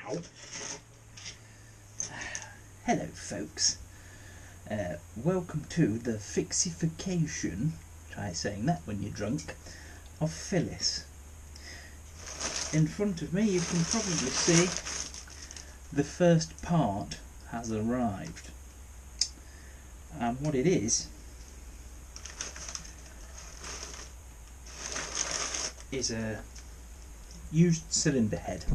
Ow. Hello folks, welcome to the fixification, try saying that when you're drunk, of Phyllis. In front of me you can probably see the first part has arrived, and what it is a used cylinder head,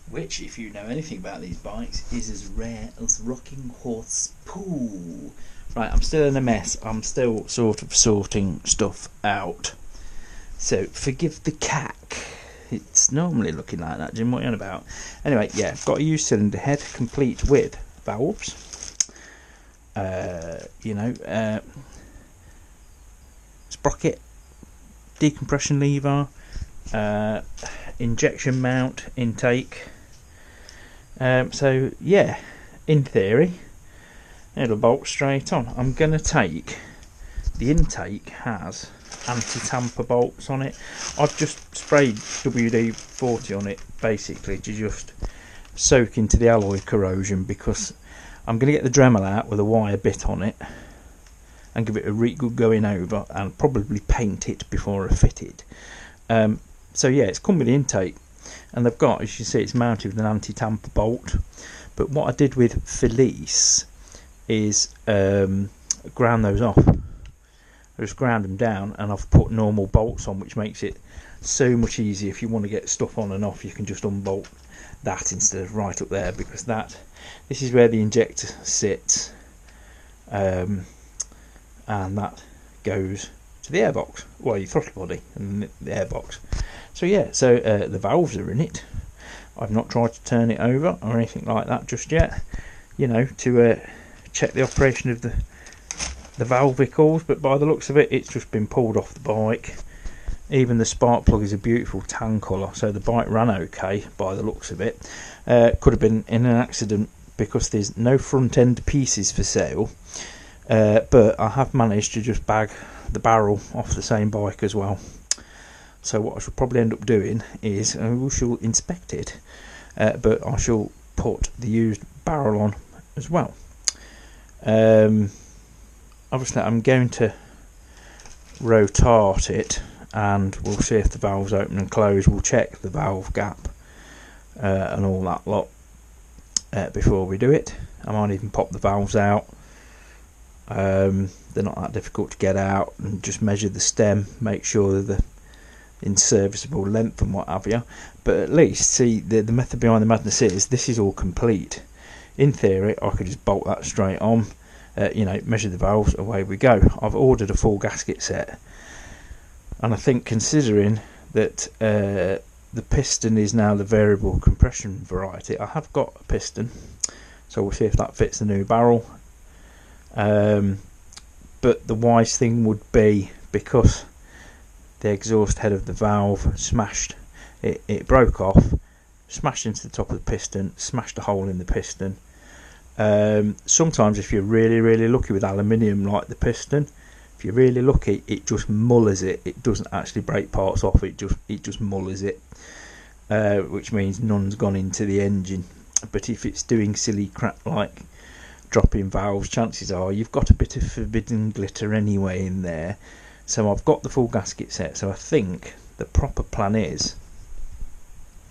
which, if you know anything about these bikes, is as rare as rocking horse poo. Right, I'm still in a mess. I'm still sort of sorting stuff out, so forgive the cack. It's normally looking like that, Jim. What are you on about? Anyway, yeah, got a used cylinder head complete with valves. Sprocket, decompression lever, injection mount, intake. So yeah, in theory it'll bolt straight on. I'm going to take, the intake has anti-tamper bolts on it. I've just sprayed WD-40 on it basically to just soak into the alloy corrosion, because I'm going to get the Dremel out with a wire bit on it and give it a really good going over, and probably paint it before I fit it. So yeah, it's come with the intake, and they've got, as you see, it's mounted with an anti-tamper bolt. But what I did with Phyllis is ground those off. I just ground them down, and I've put normal bolts on, which makes it so much easier. If you want to get stuff on and off, you can just unbolt that instead of right up there, because this is where the injector sits, and that goes to the airbox, well, your throttle body and the airbox. So yeah, so the valves are in it. I've not tried to turn it over or anything like that just yet, to check the operation of the valvicles, but by the looks of it, it's just been pulled off the bike. Even the spark plug is a beautiful tan colour, so the bike ran okay by the looks of it. Could have been in an accident because there's no front end pieces for sale, but I have managed to just bag the barrel off the same bike as well. So what I should probably end up doing is, we shall inspect it, but I shall put the used barrel on as well. Obviously I'm going to rotart it, and we'll see if the valves open and close. We'll check the valve gap and all that lot before we do it. I might even pop the valves out. They're not that difficult to get out, and just measure the stem, make sure they're in serviceable length and what have you. But at least, see, the method behind the madness is, this is all complete. In theory, I could just bolt that straight on, measure the valves, away we go. I've ordered a full gasket set, and I think, considering that the piston is now the variable compression variety, I have got a piston, so we'll see if that fits the new barrel. But the wise thing would be, because the exhaust head of the valve smashed, it broke off, smashed into the top of the piston, smashed a hole in the piston. Sometimes if you're really lucky with aluminium like the piston, if you're really lucky, it just mullers it. It doesn't actually break parts off, it just mullers it, which means none's gone into the engine. But if it's doing silly crap like dropping valves, chances are you've got a bit of forbidden glitter anyway in there. So I've got the full gasket set, so I think the proper plan is,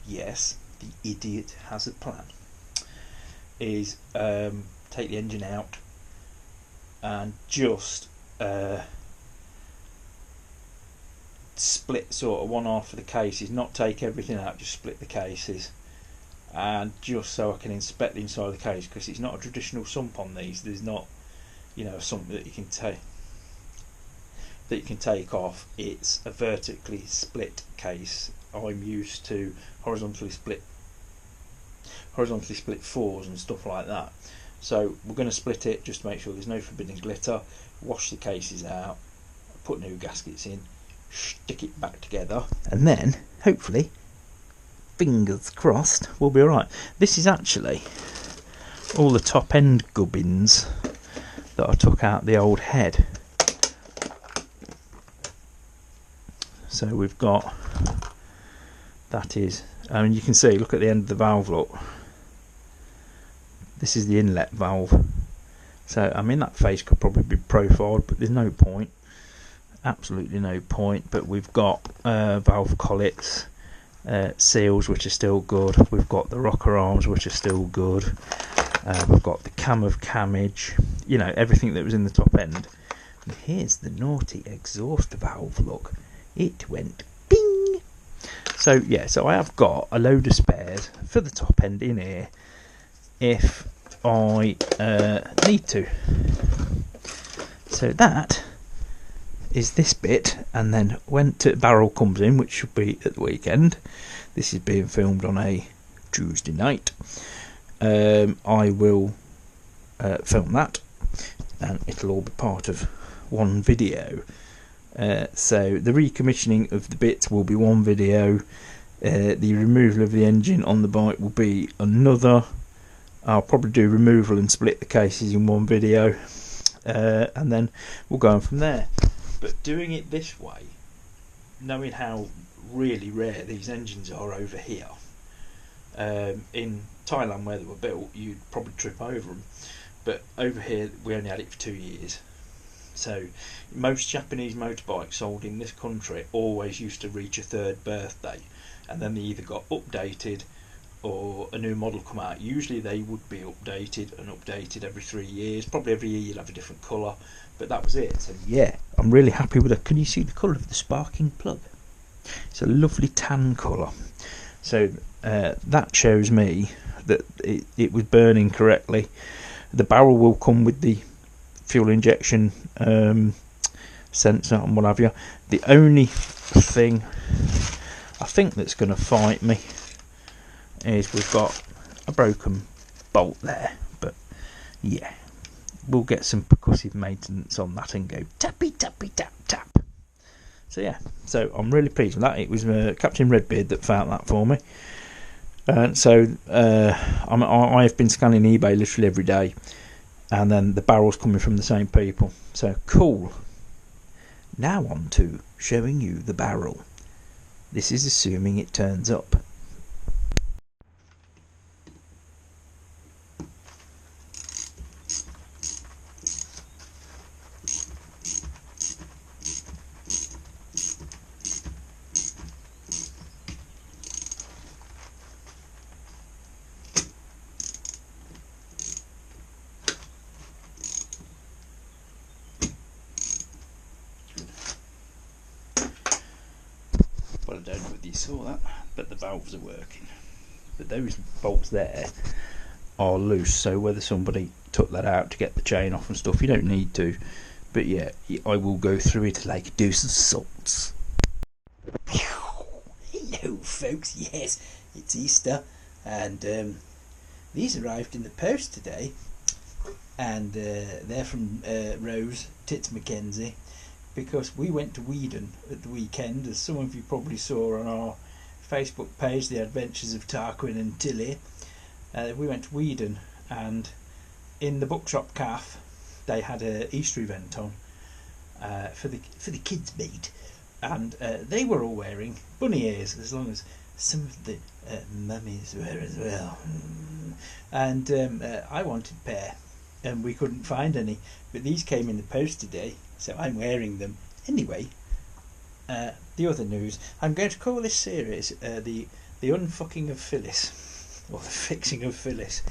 yes, the idiot has a plan, is take the engine out and just split sort of one half of the cases, not take everything out, just split the cases, and just so I can inspect the inside of the case, because it's not a traditional sump on these. There's not, a sump that you can take off. It's a vertically split case. I'm used to horizontally split fours and stuff like that. So we're going to split it just to make sure there's no forbidden glitter, wash the cases out, put new gaskets in, stick it back together, and then hopefully, fingers crossed, we'll be alright. This is actually all the top end gubbins that I took out the old head. So we've got, that is And you can see, look at the end of the valve, look. This is the inlet valve. So, I mean, that face could probably be profiled, but there's no point. Absolutely no point. But we've got valve collets, seals, which are still good. We've got the rocker arms, which are still good. We've got the cam of camage, you know, everything that was in the top end. And here's the naughty exhaust valve, look. It went bing! So, yeah, so I have got a load of spares for the top end in here if I need to. So that is this bit, and then when the barrel comes in, which should be at the weekend, this is being filmed on a Tuesday night, I will film that, and it'll all be part of one video. So the recommissioning of the bits will be one video, the removal of the engine on the bike will be another. I'll probably do removal and split the cases in one video, and then we'll go on from there. But doing it this way, knowing how really rare these engines are over here, in Thailand where they were built, you'd probably trip over them, but over here we only had it for 2 years. So most Japanese motorbikes sold in this country always used to reach a 3rd birthday, and then they either got updated or a new model come out. Usually they would be updated and updated every 3 years. Probably every year you'll have a different colour, but that was it. So yeah, I'm really happy with it. Can you see the colour of the sparking plug? It's a lovely tan colour. So that shows me that it was burning correctly. The barrel will come with the fuel injection sensor and what have you. The only thing I think that's going to fight me is we've got a broken bolt there, but yeah, we'll get some percussive maintenance on that and go tappy tappy tap tap. So yeah, so I'm really pleased with that. It was Captain Redbeard that found that for me. So I've been scanning eBay literally every day, and then the barrel's coming from the same people. So cool. Now on to showing you the barrel. This is assuming it turns up. Well, I don't know whether you saw that, but the valves are working. But those bolts there are loose, so whether somebody took that out to get the chain off and stuff, you don't need to. But yeah, I will go through it like a dose of salts. Hello folks, yes, it's Easter, and these arrived in the post today, and they're from Rose Tits Mackenzie, because we went to Weedon at the weekend, as some of you probably saw on our Facebook page, The Adventures of Tarquin and Tilly. We went to Weedon, and in the bookshop cafe they had an Easter event on for the kids meet, and they were all wearing bunny ears, as long as some of the mummies were as well. And I wanted a pair, and we couldn't find any, but these came in the post today, so I'm wearing them. Anyway, the other news, I'm going to call this series the unfucking of Phyllis, or the fixing of Phyllis.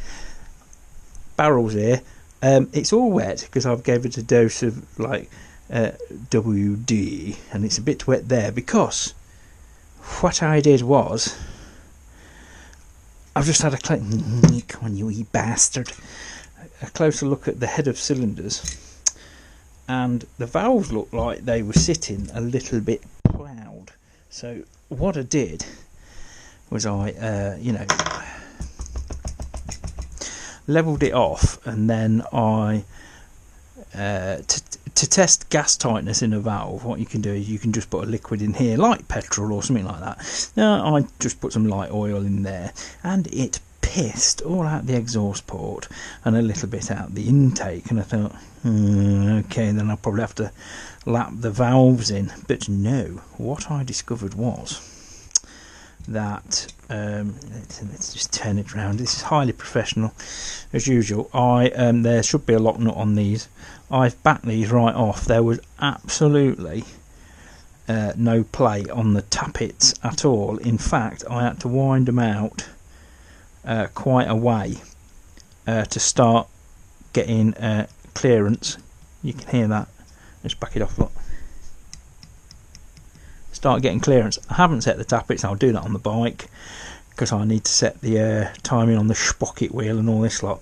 Barrels here, it's all wet because I've gave it a dose of like WD, and it's a bit wet there because what I did was I've just had come on you wee bastard, a closer look at the head of cylinders, and the valves looked like they were sitting a little bit ploughed. So what I did was I levelled it off, and then I to test gas tightness in a valve, what you can do is you can just put a liquid in here like petrol or something like that. Now I just put some light oil in there, and it pissed all out the exhaust port and a little bit out the intake, and I thought okay, then I'll probably have to lap the valves in. But no, what I discovered was that let's just turn it around. This is highly professional as usual. There should be a lock nut on these. I've backed these right off. There was absolutely no play on the tappets at all. In fact, I had to wind them out quite a way to start getting clearance. You can hear that. Let's back it off. Look. Start getting clearance. I haven't set the tappets. I'll do that on the bike because I need to set the timing on the sprocket wheel and all this lot.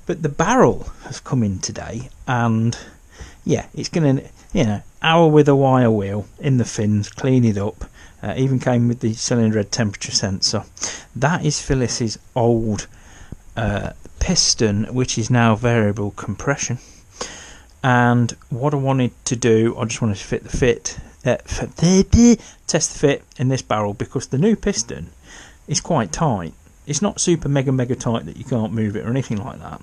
But the barrel has come in today, and yeah, it's gonna, hour with a wire wheel in the fins, clean it up. Even came with the cylinder head temperature sensor. That is Phyllis's old piston, which is now variable compression. And what I wanted to do, I just wanted to test the fit in this barrel, because the new piston is quite tight. It's not super mega tight that you can't move it or anything like that.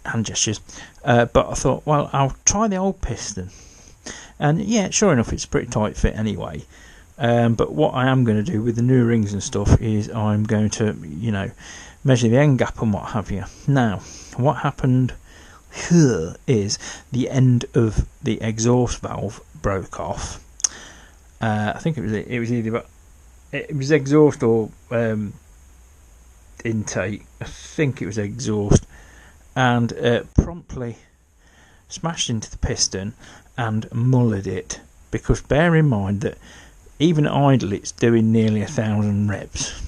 Hand gestures. But I thought, well, I'll try the old piston. And yeah, sure enough, it's a pretty tight fit anyway. But what I am going to do with the new rings and stuff is I'm going to, measure the end gap and what have you. Now, what happened here is the end of the exhaust valve broke off. I think it was either exhaust or intake. I think it was exhaust, and promptly smashed into the piston and mullered it. Because bear in mind that even at idle, it's doing nearly 1,000 reps,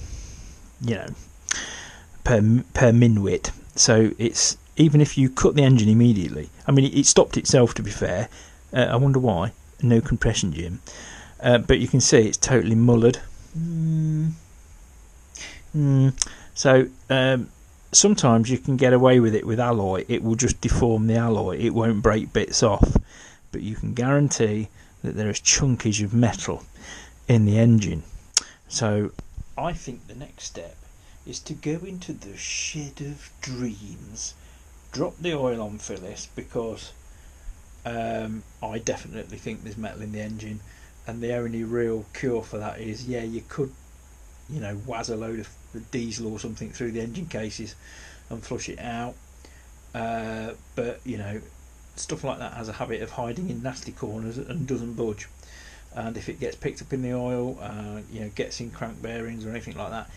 per minute. So it's, even if you cut the engine immediately, I mean, it stopped itself, to be fair. I wonder why. No compression, Jim. But you can see it's totally mullered. So sometimes you can get away with it with alloy. It will just deform the alloy. It won't break bits off. But you can guarantee that there is chunkage of metal in the engine. So I think the next step is to go into the shed of dreams. Drop the oil on Phyllis, because I definitely think there's metal in the engine, and the only real cure for that is, you could, wazz a load of diesel or something through the engine cases and flush it out. But stuff like that has a habit of hiding in nasty corners and doesn't budge. And if it gets picked up in the oil, gets in crank bearings or anything like that,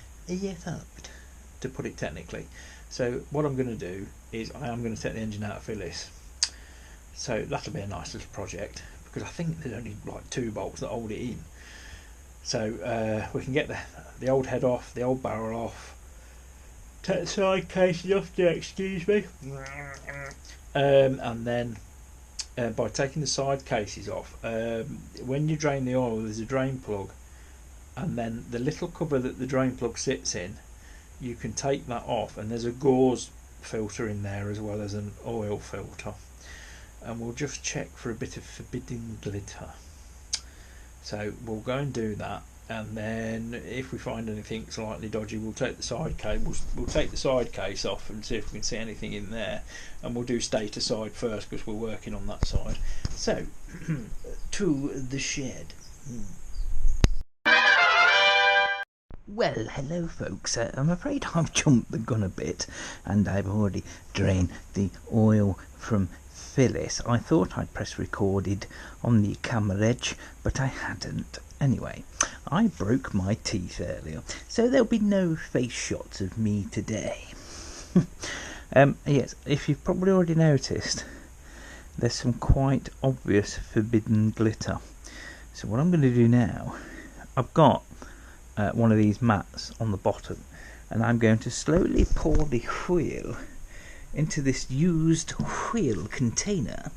up, to put it technically. So what I'm going to do is I am going to take the engine out of Phyllis. So that'll be a nice little project, because I think there's only like 2 bolts that hold it in. So we can get the old head off, the old barrel off, take the side cases off, excuse me, and then by taking the side cases off, when you drain the oil, there's a drain plug, and then the little cover that the drain plug sits in, you can take that off, and there's a gauze filter in there as well as an oil filter. And we'll just check for a bit of forbidden glitter. So we'll go and do that, and then if we find anything slightly dodgy, we'll take the side case. We'll take the side case off and see if we can see anything in there, and we'll do stator side first because we're working on that side. So to the shed. Well, hello folks, I'm afraid I've jumped the gun a bit, and I've already drained the oil from Phyllis. I thought I'd press recorded on the camera edge, but I hadn't. Anyway, I broke my teeth earlier, so there'll be no face shots of me today. Yes, if you've probably already noticed, there's some quite obvious forbidden glitter. So what I'm going to do now, I've got one of these mats on the bottom, and I'm going to slowly pour the wheel into this used wheel container,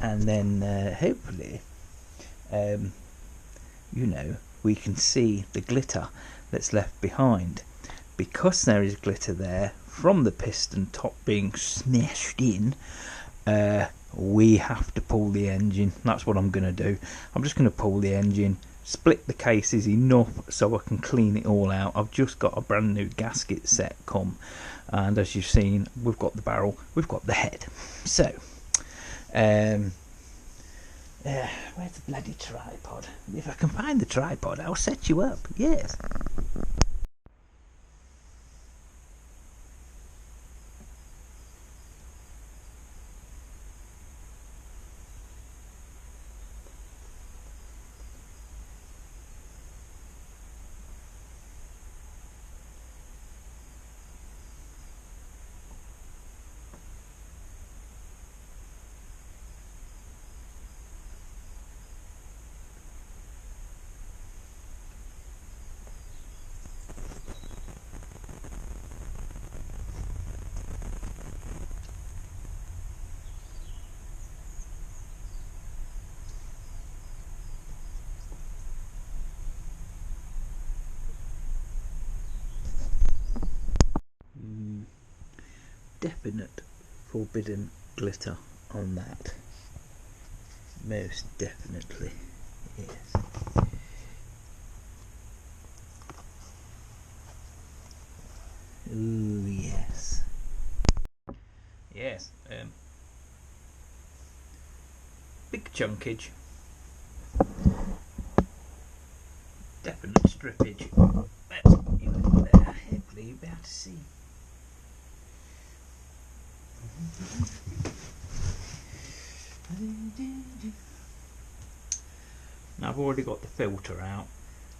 and then hopefully we can see the glitter that's left behind. Because there is glitter there from the piston top being smashed in, we have to pull the engine. That's what I'm going to do. I'm just going to pull the engine, split the cases enough so I can clean it all out. I've just got a brand new gasket set come, and as you've seen, we've got the barrel, we've got the head. So Where's the bloody tripod? If I can find the tripod, I'll set you up. Yes. Definite forbidden glitter on that. Most definitely. Yes. Ooh, yes. Yes. Big chunkage. Definite strippage. Let's put you in there. Hopefully you'll be able to see. Now I've already got the filter out,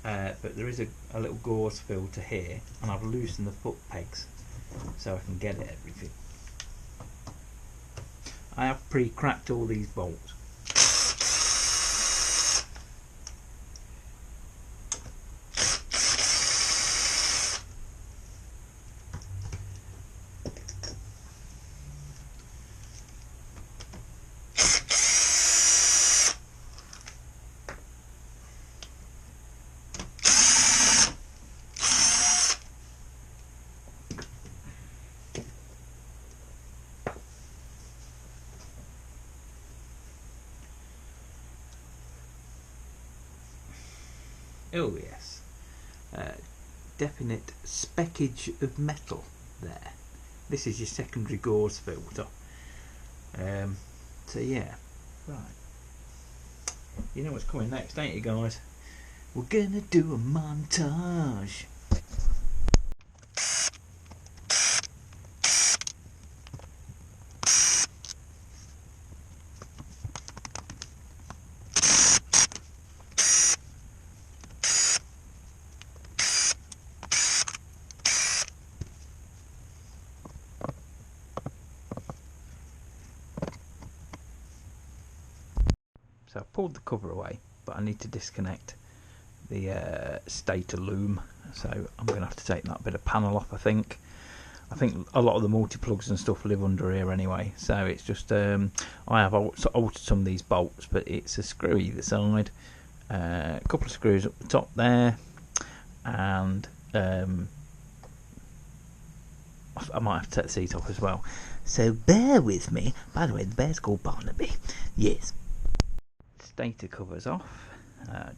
but there is a little gauze filter here, and I've loosened the foot pegs so I can get at everything. I have pre-cracked all these bolts. Oh yes, definite speckage of metal there. This is your secondary gauze filter. So yeah, right. You know what's coming next, don't you guys? We're gonna do a montage. So I've pulled the cover away, but I need to disconnect the stator loom, so I'm going to have to take that bit of panel off. I think a lot of the multi-plugs and stuff live under here anyway, so it's just I have altered some of these bolts, but it's a screw either side, a couple of screws up the top there, and I might have to take the seat off as well, so bear with me. By the way, the bear's called Barnaby. Yes. Stator covers off,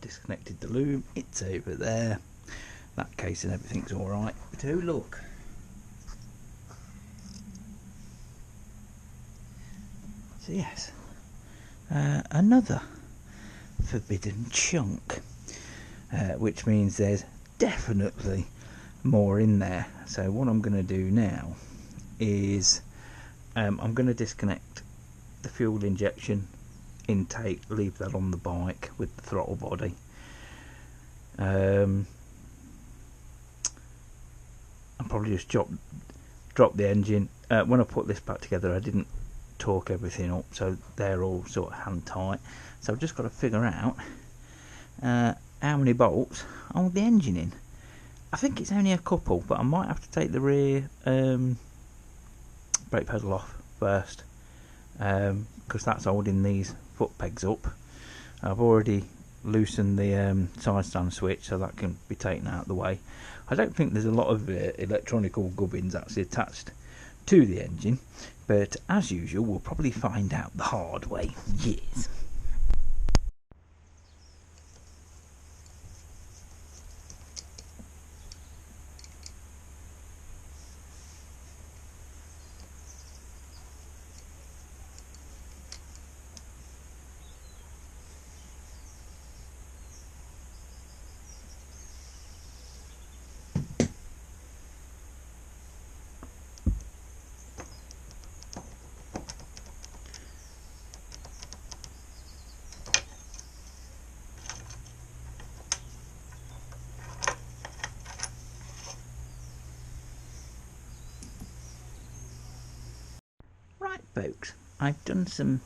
disconnected the loom, it's over there. That case and everything's alright. But oh look, so yes, another forbidden chunk, which means there's definitely more in there. So what I'm going to do now is I'm going to disconnect the fuel injection intake, leave that on the bike with the throttle body. I'll probably just drop the engine. When I put this back together, I didn't torque everything up, so they're all sort of hand tight. So I've just got to figure out how many bolts I want the engine in. I think it's only a couple, but I might have to take the rear brake pedal off first, because that's holding these foot pegs up. I've already loosened the side stand switch, so that can be taken out of the way. I don't think there's a lot of electronical gubbins actually attached to the engine, but as usual we'll probably find out the hard way. Yes. folks, I've done some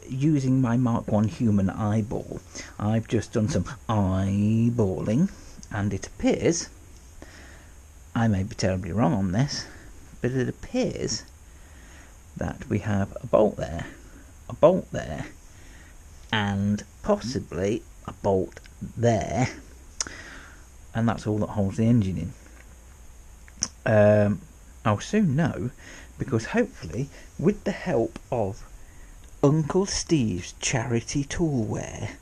using my Mark 1 human eyeball. I've just done some eyeballing, and it appears, I may be terribly wrong on this, but it appears that we have a bolt there, and possibly a bolt there, and that's all that holds the engine in. I'll soon know, because hopefully, with the help of Uncle Steve's charity toolware,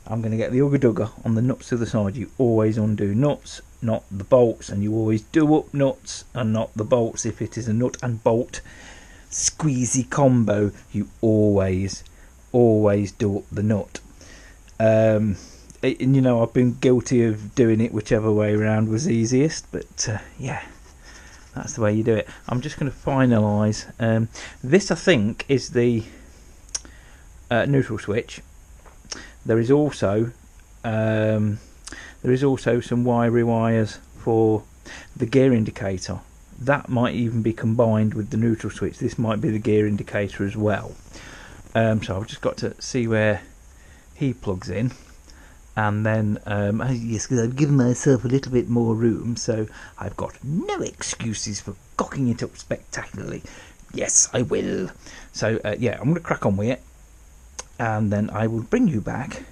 I'm going to get the Ugga Dugga on the nuts to the side. You always undo nuts, not the bolts, and you always do up nuts and not the bolts. If it is a nut and bolt squeezy combo, you always do up the nut. And you know, I've been guilty of doing it whichever way around was easiest, but yeah, that's the way you do it. I'm just going to finalise. This, I think, is the neutral switch. There is also some wiry wires for the gear indicator. That might even be combined with the neutral switch. This might be the gear indicator as well. So I've just got to see where he plugs in, and then yes, because I've given myself a little bit more room, so I've got no excuses for cocking it up spectacularly. Yes, I will. So yeah, I'm going to crack on with it, and then I will bring you back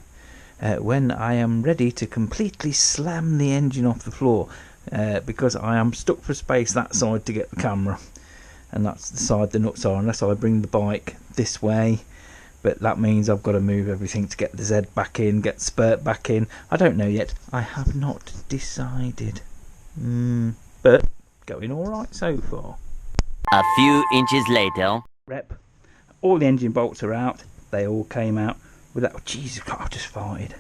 when I am ready to completely slam the engine off the floor, because I am stuck for space that side to get the camera, and that's the side the nuts are, unless I bring the bike this way. But that means I've got to move everything to get the Z back in, get Spurt back in. I don't know yet. I have not decided. But going all right so far. A few inches later. Rep. All the engine bolts are out. They all came out without... Oh, Jesus, I just farted.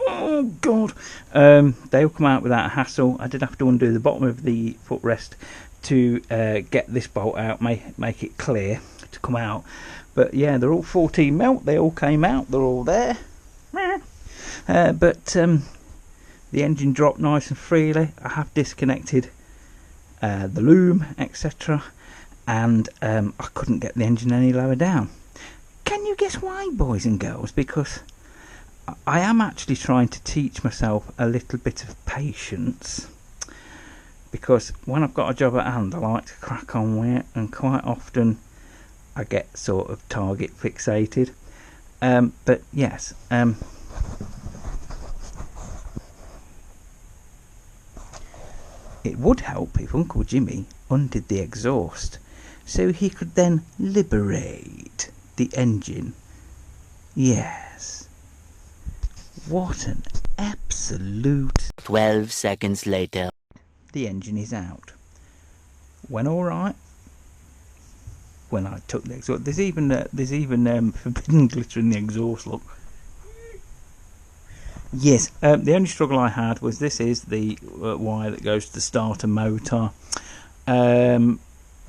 Oh, God. They all come out without a hassle. I did have to undo the bottom of the footrest to get this bolt out, make it clear to come out. But yeah, they're all 14 melt. They all came out. They're all there. But the engine dropped nice and freely. I have disconnected the loom, etc. And I couldn't get the engine any lower down. Can you guess why, boys and girls? Because I am actually trying to teach myself a little bit of patience. Because when I've got a job at hand, I like to crack on with it, and quite often I get sort of target fixated. But yes, it would help if Uncle Jimmy undid the exhaust, so he could then liberate the engine. Yes. What an absolute... 12 seconds later. The engine is out. Went all right. When I took the exhaust, there's even forbidden glitter in the exhaust. Look. Yes. The only struggle I had was this is the wire that goes to the starter motor.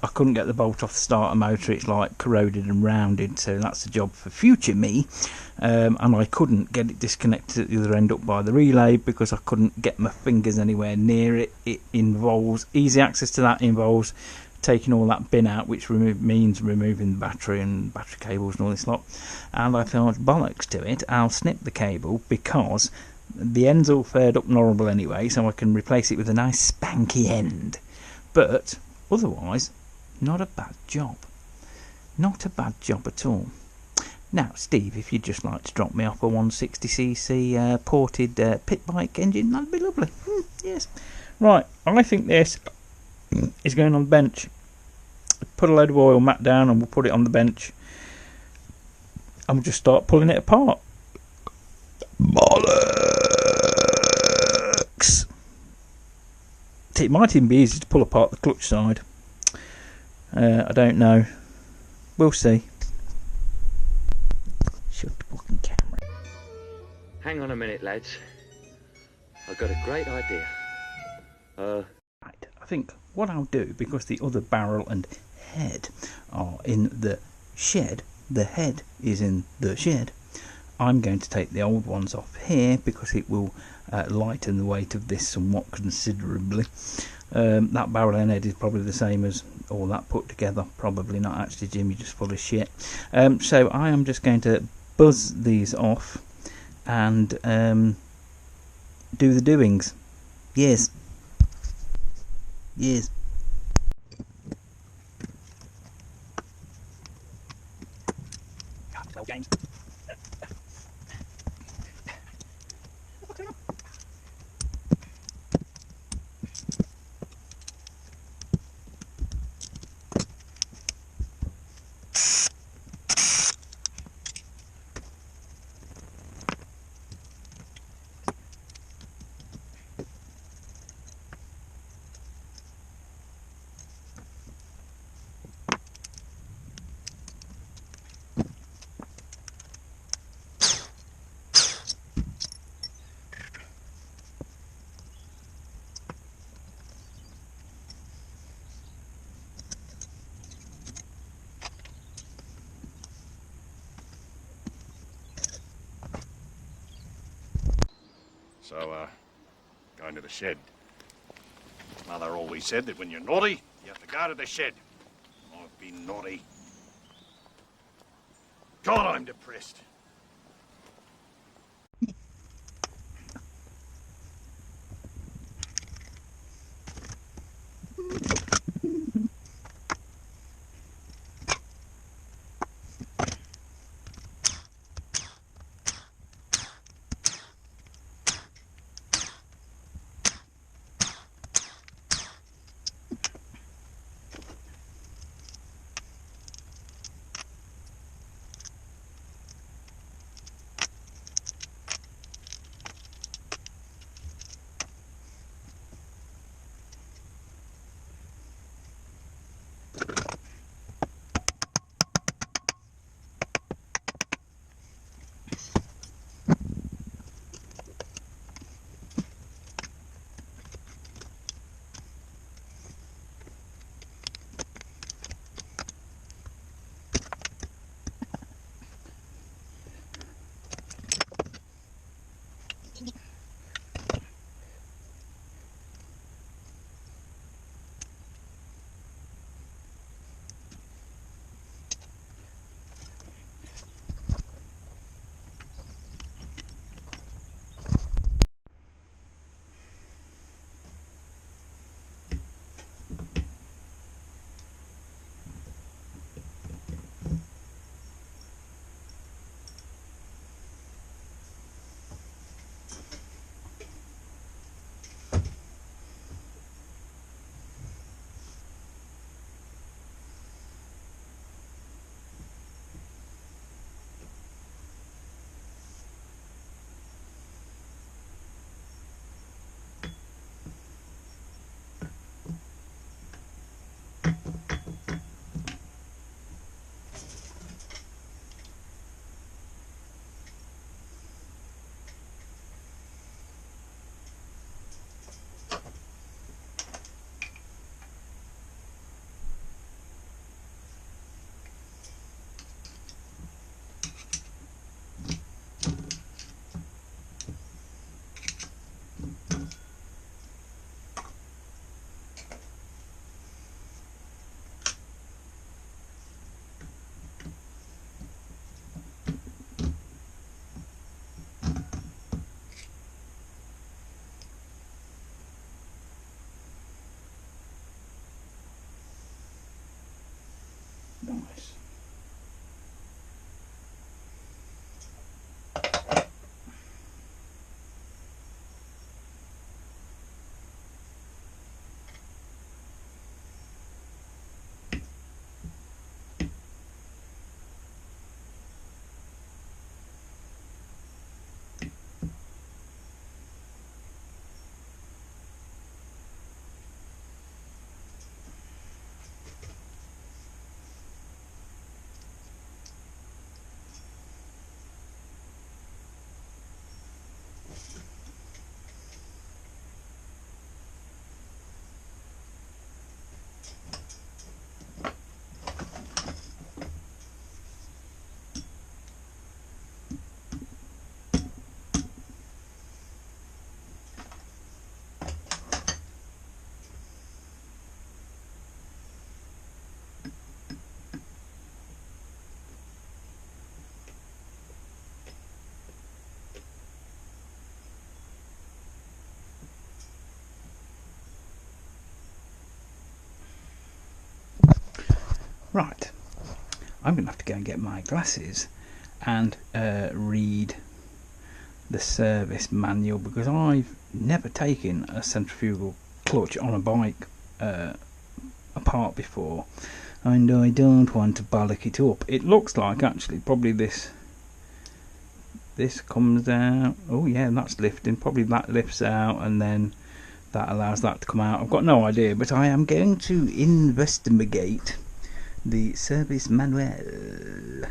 I couldn't get the bolt off the starter motor. It's like corroded and rounded, so that's the job for future me. And I couldn't get it disconnected at the other end up by the relay because I couldn't get my fingers anywhere near it. It involves easy access to that, involves taking all that bin out, which means removing the battery and battery cables and all this lot. And I thought, bollocks to it, I'll snip the cable because the end's all faired up and horrible anyway, so I can replace it with a nice spanky end. But otherwise, not a bad job. Not a bad job at all. Now, Steve, if you'd just like to drop me off a 160cc ported pit bike engine, that'd be lovely. Yes. Right, I think this is going on the bench. Put a load of oil mat down and we'll put it on the bench. And we'll just start pulling it apart. Bollocks! It might even be easy to pull apart the clutch side. I don't know. We'll see. Shut the fucking camera. Hang on a minute, lads. I've got a great idea. Right, I think what I'll do, because the other barrel and head are in the shed, the head is in the shed, I'm going to take the old ones off here because it will lighten the weight of this somewhat considerably. That barrel and head is probably the same as all that put together. Probably not, actually, Jim, you're just full of shit. So I am just going to buzz these off and do the doings. Yes. Yes. Well, James. So, going to the shed. Mother always said that when you're naughty, you have to go to the shed. I've been naughty. God, I'm depressed. Nice. Right, I'm going to have to go and get my glasses and read the service manual, because I've never taken a centrifugal clutch on a bike apart before, and I don't want to bollock it up. It looks like actually probably this comes out. Oh yeah, that's lifting. Probably that lifts out and then that allows that to come out. I've got no idea, but I am going to investigate the service manual.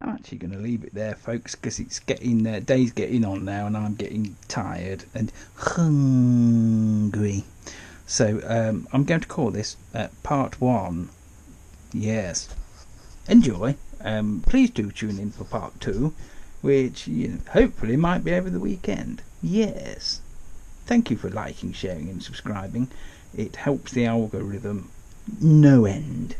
I'm actually going to leave it there, folks, because it's getting day's getting on now, and I'm getting tired and hungry. So I'm going to call this part 1. Yes, enjoy. Please do tune in for part 2, which hopefully might be over the weekend. Yes. Thank you for liking, sharing and subscribing. It helps the algorithm no end.